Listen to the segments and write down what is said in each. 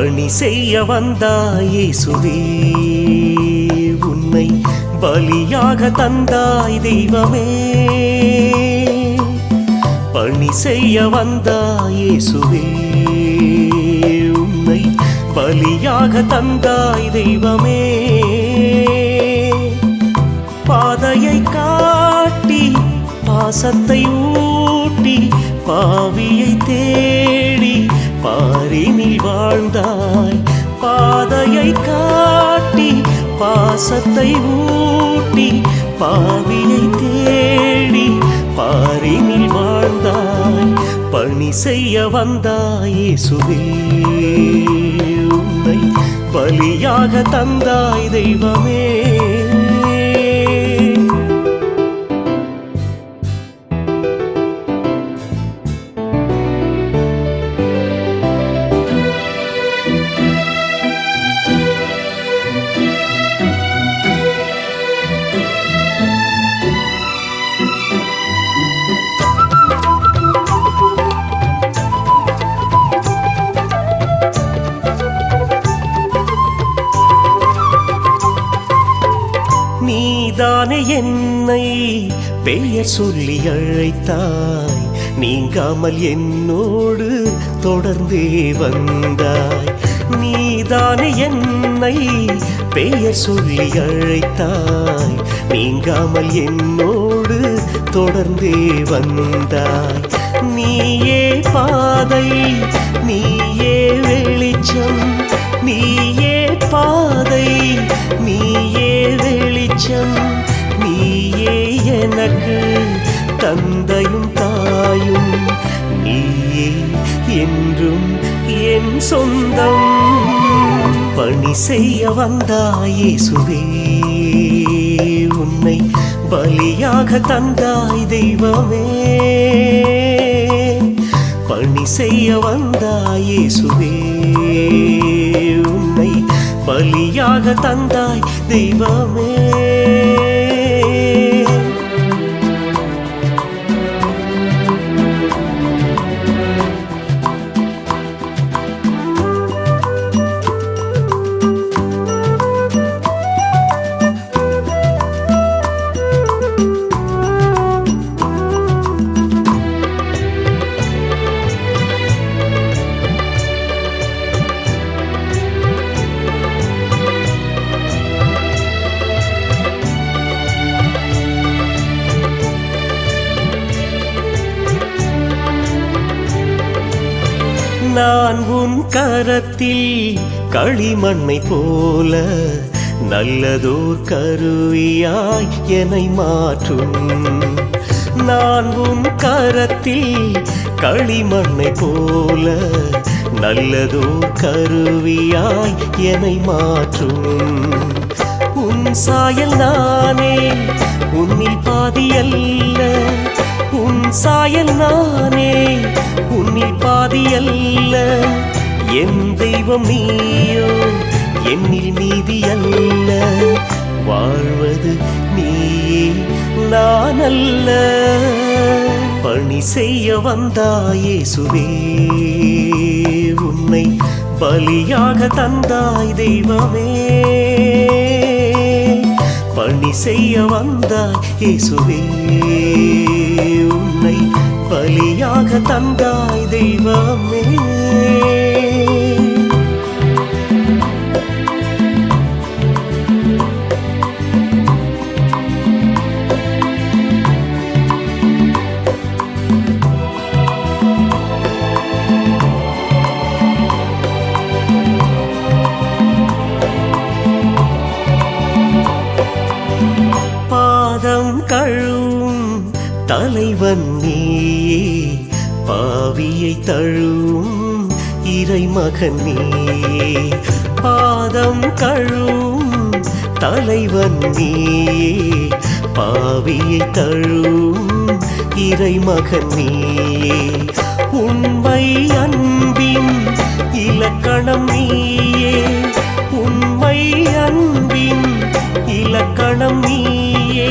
பணி செய்ய வந்தாய் இயேசுவே, உன்னை பலியாக தந்தாய் தெய்வமே. பணி செய்ய வந்தாய் இயேசுவே, உன்னை பலியாக தந்தாய் தெய்வமே. பாதையை காட்டி பாசத்தை ஊட்டி பாவியை தேடி பாரினில் வாழ்ந்தாய். பாதையை காட்டி பாசத்தை ஊட்டி பாவியை தேடி பாரினில் வாழ்ந்தாய். பணி செய்ய வந்தாய் இயேசுவே, உன்னை பலியாக தந்தாய் தெய்வமே. நீதானே என்னை பெயர் சொல்லி அழைத்தாய், நீங்காமல் என்னோடு தொடர்ந்தே வந்தாய். நீதானே என்னை பெயர் சொல்லி அழைத்தாய், நீங்காமல் என்னோடு தொடர்ந்தே வந்தாய். நீயே பாதை, நீயே வெளிச்சம், நீயே பாதை, நீயே வெளிச்சம், நீயே எனக்கு தந்தையும் தாயும், நீயே என்றும் என் சொந்தம். பணி செய்ய வந்தாய் இயேசுவே, உன்னை பலியாக தந்தாய் தெய்வமே. பணி செய்ய வந்தாய் இயேசுவே, உன்னை பலியாக தந்தாய் தெய்வமே. நான் உன் கரத்தில் களிமண்ணை போல நல்லதோர் கருவியாய் என்னை மாற்றும். நான் உன் கரத்தில் களிமண்ணை போல நல்லதோர் கருவியாய் என்னை மாற்றும். உன் சாயல் நானே, உன்னில் பாதி அல்ல. உன் சாயல் நானே, உன்னில் பாதி அல்ல. என் தெய்வம் நீயோ, என்னில் மீதி அல்ல. வாழ்வது நீயே, நான் அல்ல. பணி செய்ய வந்தாய் இயேசுவே, உன்னை பலியாக தந்தாய் தெய்வமே. பணி செய்ய வந்தாய் இயேசுவே, உன்னை பலியாக தந்தாய் தெய்வமே. பாதம் கழுவும் தலைவன் நீயே, பாவியை தழுவும் இறைமகன் நீயே. பாதம் கழுவும் தலைவன் நீயே, பாவியை தழுவும் இறைமகன் நீயே. உண்மை அன்பின் இலக்கணம் நீயே, உண்மை அன்பின் இலக்கணம் நீயே.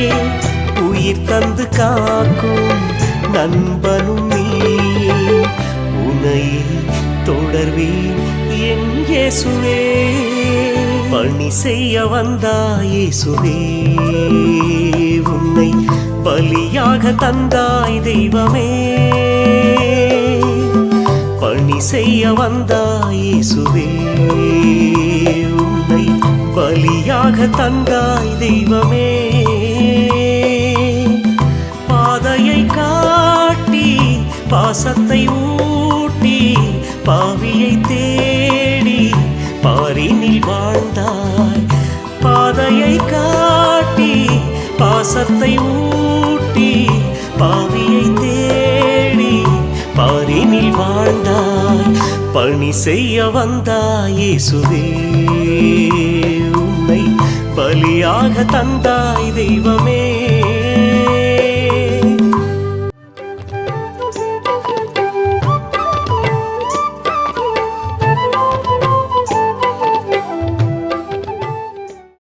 உயிர் தந்து காக்கும் நண்பனும் நீயே, உன்னை தொடர்வேன் என் இயேசுவே. பணி செய்ய வந்தாய் இயேசுவே, உன்னை பலியாக தந்தாய் தெய்வமே. பணி செய்ய வந்தாய் இயேசுவே, உன்னை பலியாக தந்தாய் தெய்வமே. பாதையை காட்டி பாசத்தை ஊட்டி பாவியை தேடி பாரினில் வாழ்ந்தாய். பாதையை காட்டி பாசத்தை ஊட்டி பாவியை தேடி பாரினில் வாழ்ந்தாய். பணி செய்ய வந்தாய் இயேசுவே, உன்னை பலியாக தந்தாய் தெய்வமே.